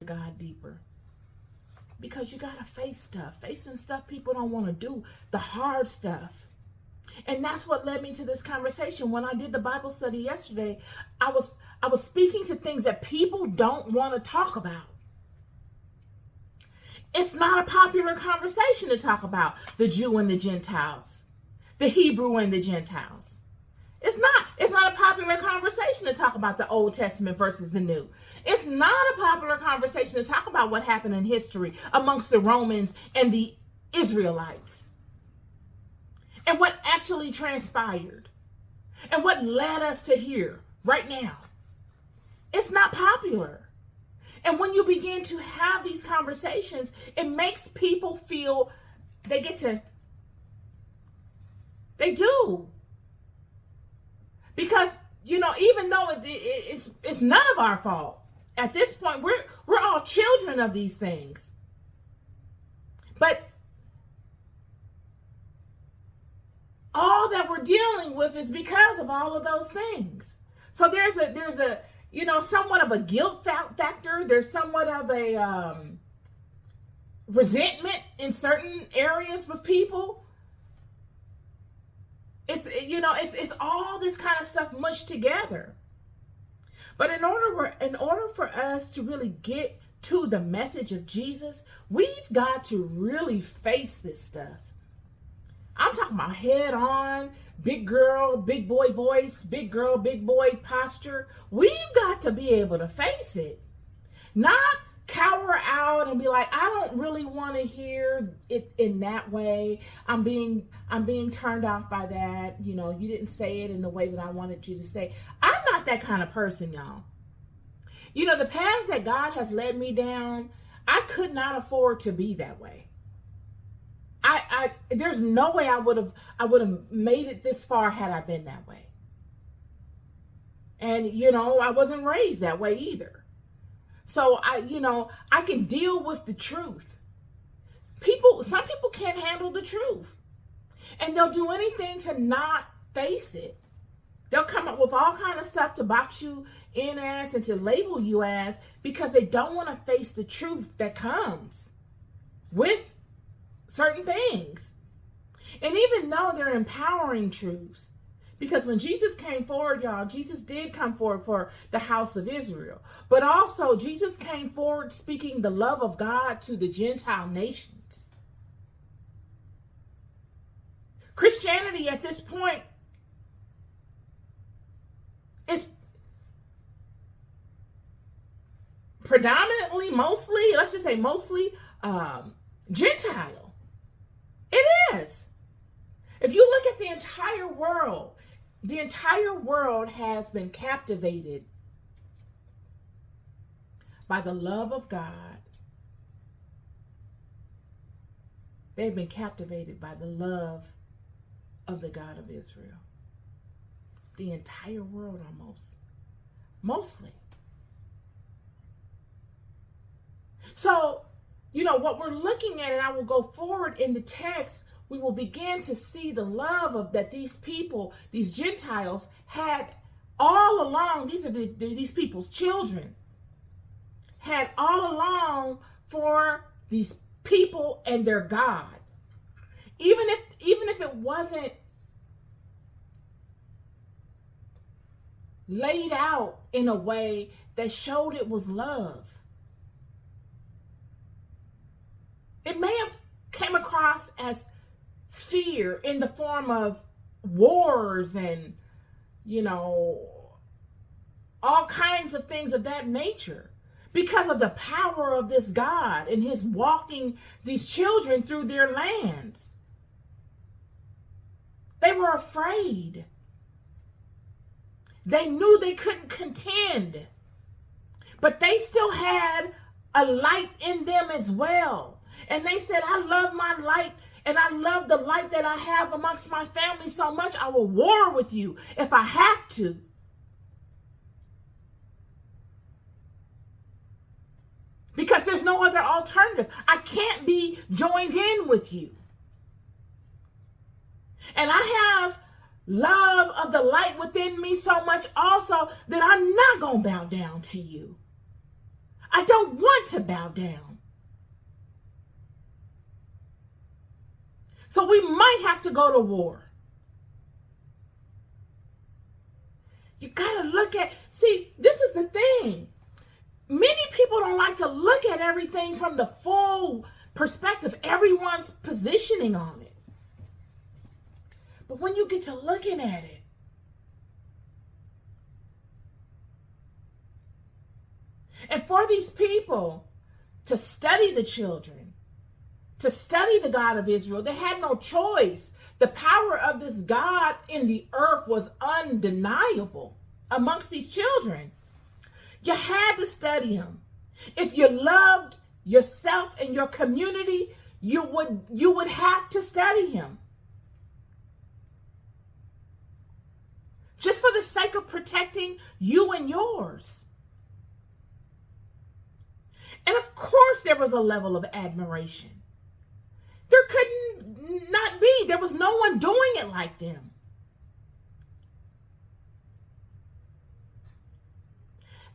God deeper. Because you gotta face stuff. Facing stuff people don't want to do. The hard stuff. And that's what led me to this conversation. When I did the Bible study yesterday, I was speaking to things that people don't want to talk about. It's not a popular conversation to talk about the Jew and the Gentiles, the Hebrew and the Gentiles. It's not a popular conversation to talk about the Old Testament versus the New. It's not a popular conversation to talk about what happened in history amongst the Romans and the Israelites, and what actually transpired, and what led us to here right now. It's not popular. And when you begin to have these conversations, it makes people feel they do. Because, even though it's none of our fault, at this point, we're all children of these things. But all that we're dealing with is because of all of those things. So there's a somewhat of a guilt factor. There's somewhat of a resentment in certain areas with people. It's all this kind of stuff mushed together. But in order for us to really get to the message of Jesus, we've got to really face this stuff. I'm talking about head on, big girl, big boy voice, big girl, big boy posture. We've got to be able to face it. Not cower out and be like, I don't really want to hear it in that way. I'm being turned off by that. You didn't say it in the way that I wanted you to say. I'm not that kind of person, y'all. The paths that God has led me down, I could not afford to be that way. There's no way I would have made it this far had I been that way. And I wasn't raised that way either. So I can deal with the truth. Some people can't handle the truth, and they'll do anything to not face it. They'll come up with all kind of stuff to box you in as and to label you as, because they don't want to face the truth that comes with certain things. And even though they're empowering truths, because when Jesus came forward, y'all, Jesus did come forward for the house of Israel. But also, Jesus came forward speaking the love of God to the Gentile nations. Christianity at this point is predominantly, mostly Gentile. It is. If you look at the entire world has been captivated by the love of God. They've been captivated by the love of the God of Israel. The entire world almost. Mostly. So, what we're looking at, and I will go forward in the text, we will begin to see the love that these people, these Gentiles, had all along. These are these people's children, had all along for these people and their God. Even if it wasn't laid out in a way that showed it was love, it may have came across as fear in the form of wars and, all kinds of things of that nature, because of the power of this God and his walking these children through their lands. They were afraid. They knew they couldn't contend, but they still had a light in them as well. And they said, I love my light, and I love the light that I have amongst my family so much, I will war with you if I have to. Because there's no other alternative. I can't be joined in with you. And I have love of the light within me so much also that I'm not going to bow down to you. I don't want to bow down. So we might have to go to war. You got to look at, see, this is the thing. Many people don't like to look at everything from the full perspective. Everyone's positioning on it. But when you get to looking at it, and for these people to study the children, to study the God of Israel, they had no choice. The power of this God in the earth was undeniable amongst these children. You had to study him. If you loved yourself and your community, you would have to study him. Just for the sake of protecting you and yours. And of course there was a level of admiration. There couldn't not be. There was no one doing it like them.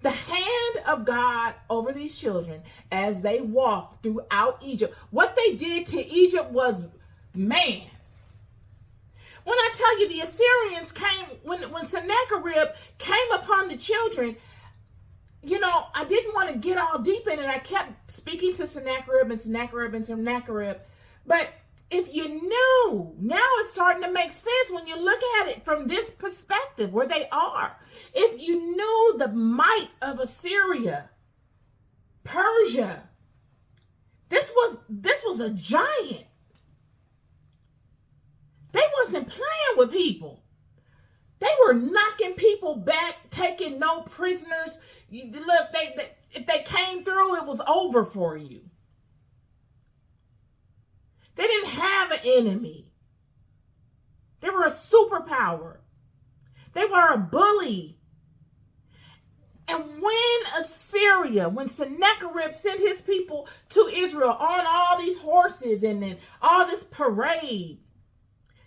The hand of God over these children as they walked throughout Egypt. What they did to Egypt was, man. When I tell you the Assyrians came, when Sennacherib came upon the children, you know, I didn't want to get all deep in it. I kept speaking to Sennacherib and Sennacherib and Sennacherib. But if you knew, now it's starting to make sense when you look at it from this perspective where they are. If you knew the might of Assyria, Persia, this was a giant. They wasn't playing with people. They were knocking people back, taking no prisoners. Look, if they came through, it was over for you. They didn't have an enemy. They were a superpower. They were a bully. And when Sennacherib sent his people to Israel on all these horses and then all this parade,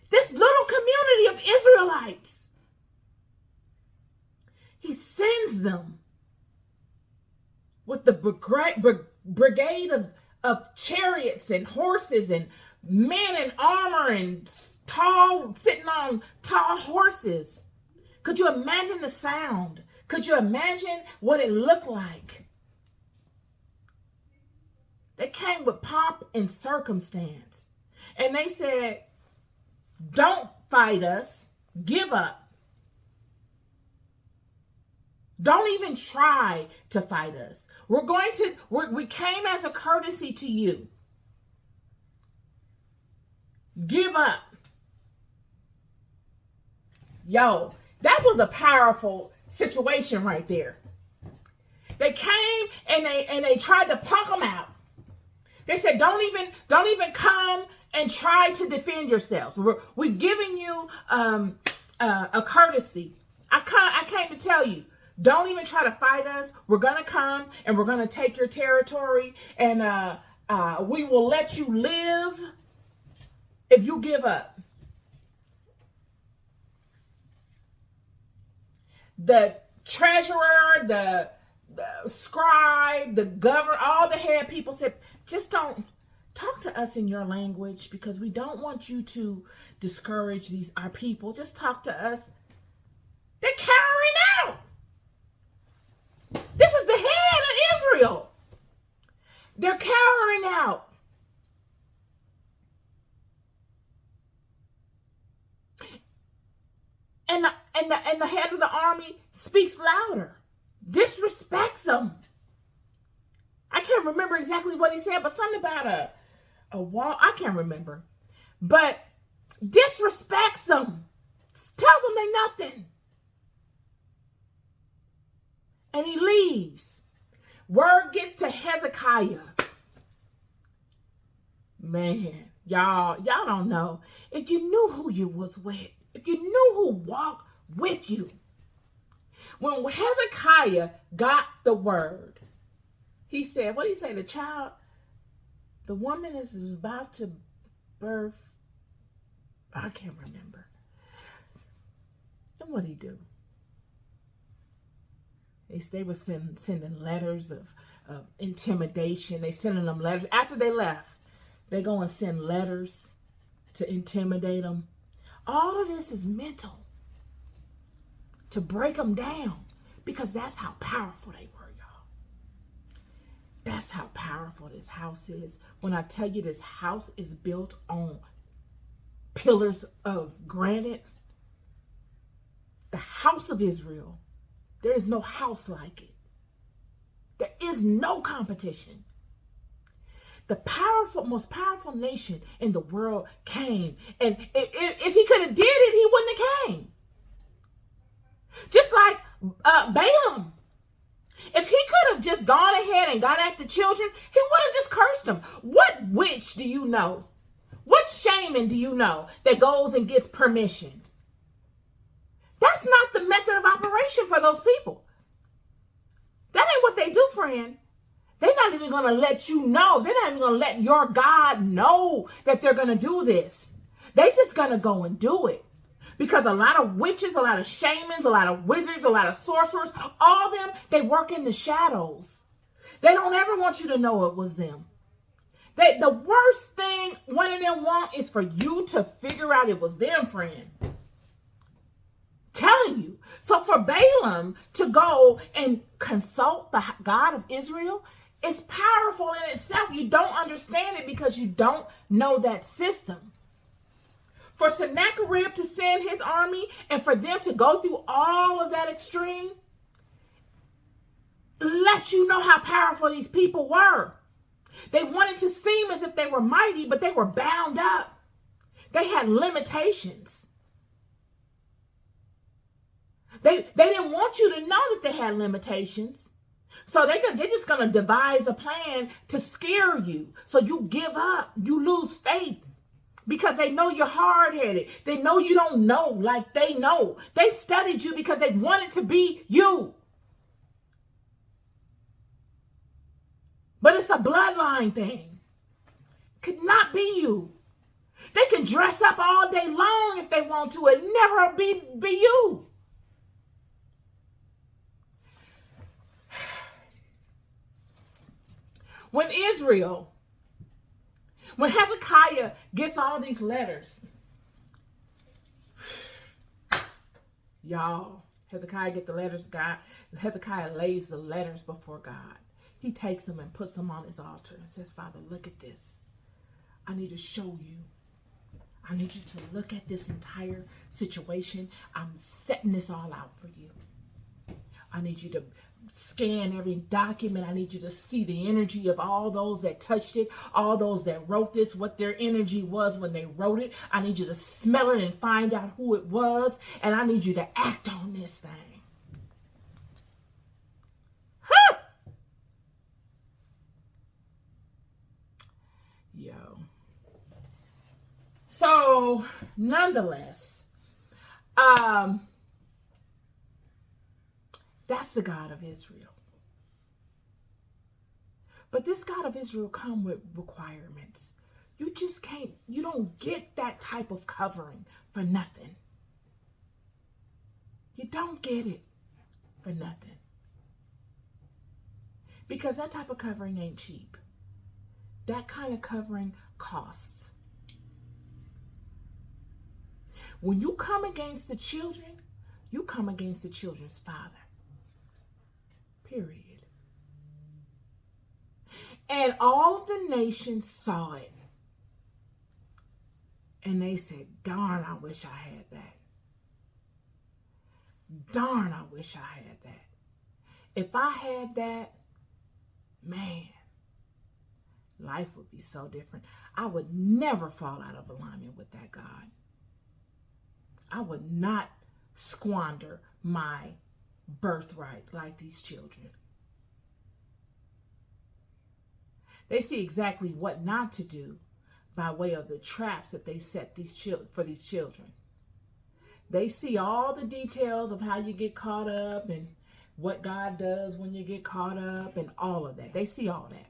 this little community of Israelites, he sends them with the brigade of chariots and horses and men in armor and sitting on tall horses. Could you imagine the sound? Could you imagine what it looked like? They came with pomp and circumstance. And they said, don't fight us. Give up. Don't even try to fight us. We came as a courtesy to you. Give up. Yo, that was a powerful situation right there. They came and they tried to punk them out. They said, don't even come and try to defend yourselves. We've given you a courtesy. I came to tell you, don't even try to fight us. We're going to come and we're going to take your territory and we will let you live if you give up. The treasurer, the scribe, the governor, all the head people said, just don't talk to us in your language because we don't want you to discourage our people. Just talk to us. They're carrying out. This is the head of Israel. They're cowering out. And the head of the army speaks louder, disrespects them. I can't remember exactly what he said, but something about a wall. I can't remember. But disrespects them. Tells them they nothing. And he leaves. Word gets to Hezekiah. Man, y'all don't know. If you knew who you was with, if you knew who walked with you. When Hezekiah got the word, he said, what did he say? The woman is about to birth. I can't remember. And what did he do? They were sending letters intimidation. They sending them letters. After they left, they go and send letters to intimidate them. All of this is mental, to break them down, because that's how powerful they were, y'all. That's how powerful this house is. When I tell you this house is built on pillars of granite, the house of Israel, there is no house like it. There is no competition. The most powerful nation in the world came. And if he could have did it, he wouldn't have came. Just like Balaam. If he could have just gone ahead and got at the children, he would have just cursed them. What witch do you know? What shaman do you know that goes and gets permission? That's not the method of operation for those people. That ain't what they do, friend. They're not even going to let you know. They're not even going to let your God know that they're going to do this. They just going to go and do it. Because a lot of witches, a lot of shamans, a lot of wizards, a lot of sorcerers, all them, they work in the shadows. They don't ever want you to know it was them. The worst thing one of them want is for you to figure out it was them, friend. Telling you. So for Balaam to go and consult the God of Israel, it's powerful in itself. You don't understand it because you don't know that system. For Sennacherib to send his army and for them to go through all of that extreme, let you know how powerful these people were. They wanted to seem as if they were mighty, but they were bound up. They had limitations. They didn't want you to know that they had limitations. So they're just going to devise a plan to scare you. So you give up. You lose faith. Because they know you're hard-headed. They know you don't know like they know. They've studied you because they wanted to be you. But it's a bloodline thing. Could not be you. They can dress up all day long if they want to. It never be you. When Hezekiah gets all these letters, y'all, Hezekiah get the letters, God. Hezekiah lays the letters before God. He takes them and puts them on his altar and says, Father, look at this. I need to show you. I need you to look at this entire situation. I'm setting this all out for you. I need you to scan every document. I need you to see the energy of all those that touched it, all those that wrote this, what their energy was when they wrote it. I need you to smell it and find out who it was. And I need you to act on this thing. Huh! Yo. So, nonetheless, that's the God of Israel. But this God of Israel come with requirements. You just can't, you don't get that type of covering for nothing. You don't get it for nothing. Because that type of covering ain't cheap. That kind of covering costs. When you come against the children, you come against the children's father. Period. And all of the nations saw it. And they said, darn, I wish I had that. Darn, I wish I had that. If I had that, man, life would be so different. I would never fall out of alignment with that God. I would not squander my birthright like these children. They see exactly what not to do by way of the traps that they set for these children. They see all the details of how you get caught up and what God does when you get caught up and all of that. They see all that.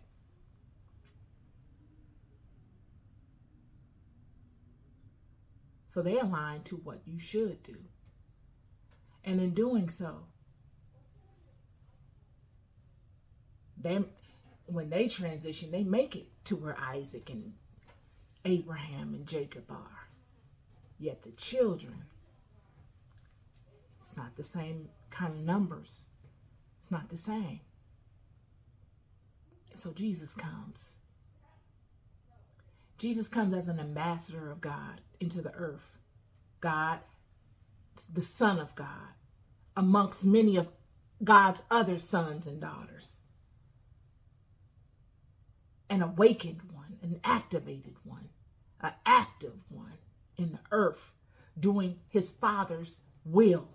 So they align to what you should do. And in doing so, when they transition, they make it to where Isaac and Abraham and Jacob are. Yet the children, it's not the same kind of numbers. It's not the same. And so Jesus comes. Jesus comes as an ambassador of God into the earth. God, the Son of God, amongst many of God's other sons and daughters. An awakened one, an activated one, an active one in the earth, doing his Father's will.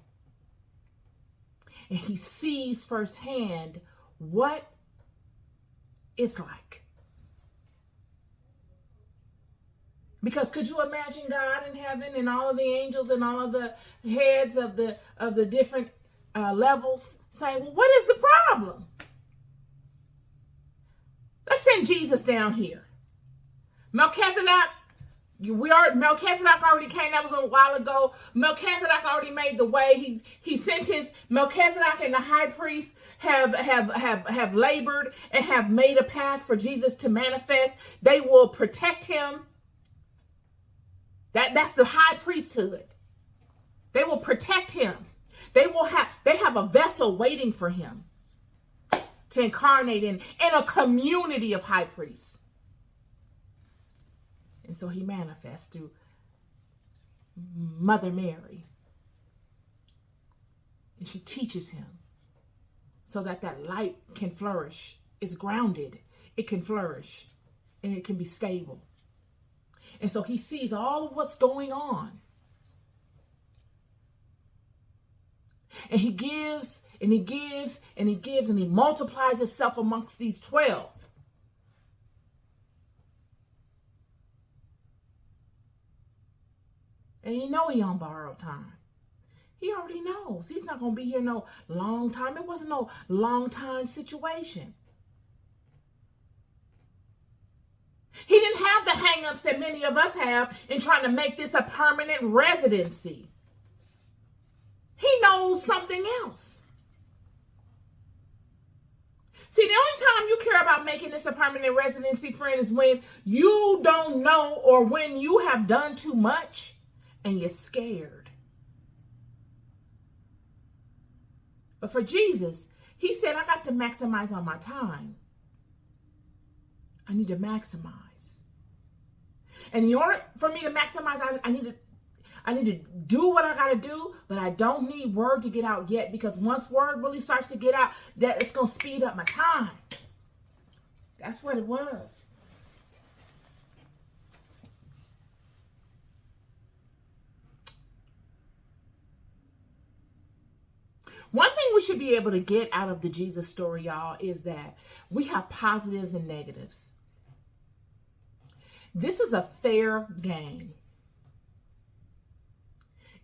And he sees firsthand what it's like. Because could you imagine God in heaven and all of the angels and all of the heads of the different levels saying, well, what is the problem? Let's send Jesus down here. Melchizedek already came. That was a while ago. Melchizedek already made the way. He sent his Melchizedek, and the high priest have labored and have made a path for Jesus to manifest. They will protect him. That's the high priesthood. They will protect him. They have a vessel waiting for him to incarnate in a community of high priests. And so he manifests through Mother Mary. And she teaches him so that light can flourish. It's grounded. It can flourish. And it can be stable. And so he sees all of what's going on. And he gives, and he gives, and he gives, and he multiplies himself amongst these 12. And he on borrowed time. He already knows. He's not going to be here no long time. It wasn't no long time situation. He didn't have the hang-ups that many of us have in trying to make this a permanent residency. He knows something else. See, the only time you care about making this a permanent residency, friend, is when you don't know or when you have done too much and you're scared. But for Jesus, he said, I got to maximize on my time. I need to maximize. And in order for me to maximize, I need to do what I got to do, but I don't need word to get out yet, because once word really starts to get out, that it's going to speed up my time. That's what it was. One thing we should be able to get out of the Jesus story, y'all, is that we have positives and negatives. This is a fair game.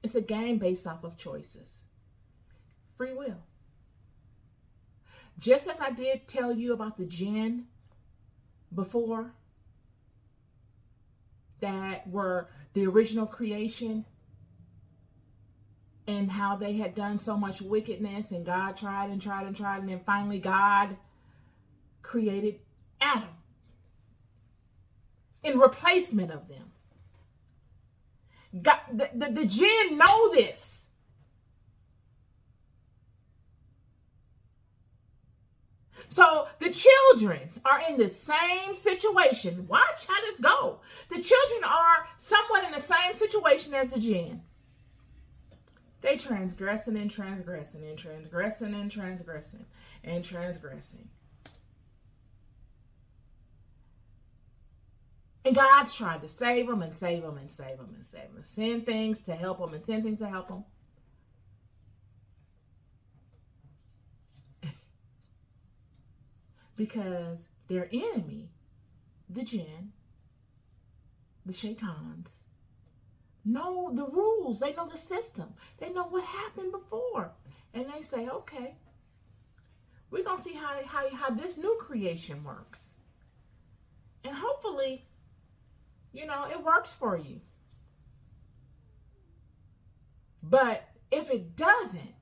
It's a game based off of choices. Free will. Just as I did tell you about the jinn before, that were the original creation, and how they had done so much wickedness, and God tried and tried and tried, and then finally God created Adam in replacement of them. God, the jinn know this. So the children are in the same situation. Watch how this go. The children are somewhat in the same situation as the jinn. They transgressing and transgressing and transgressing and transgressing and transgressing. And God's tried to save them and save them and save them and save them. Send things to help them and send things to help them. Because their enemy, the jinn, the shaitans, know the rules. They know the system. They know what happened before. And they say, okay, we're going to see how this new creation works. And hopefully, it works for you. But if it doesn't,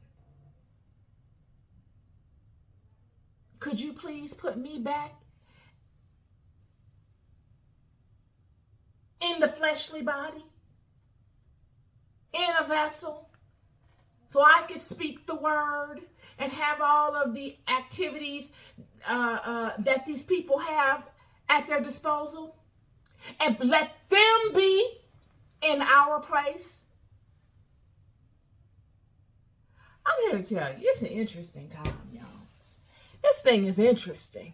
could you please put me back fleshly body in a vessel so I could speak the word and have all of the activities that these people have at their disposal, and let them be in our place. I'm here to tell you, it's an interesting time, y'all. This thing is interesting.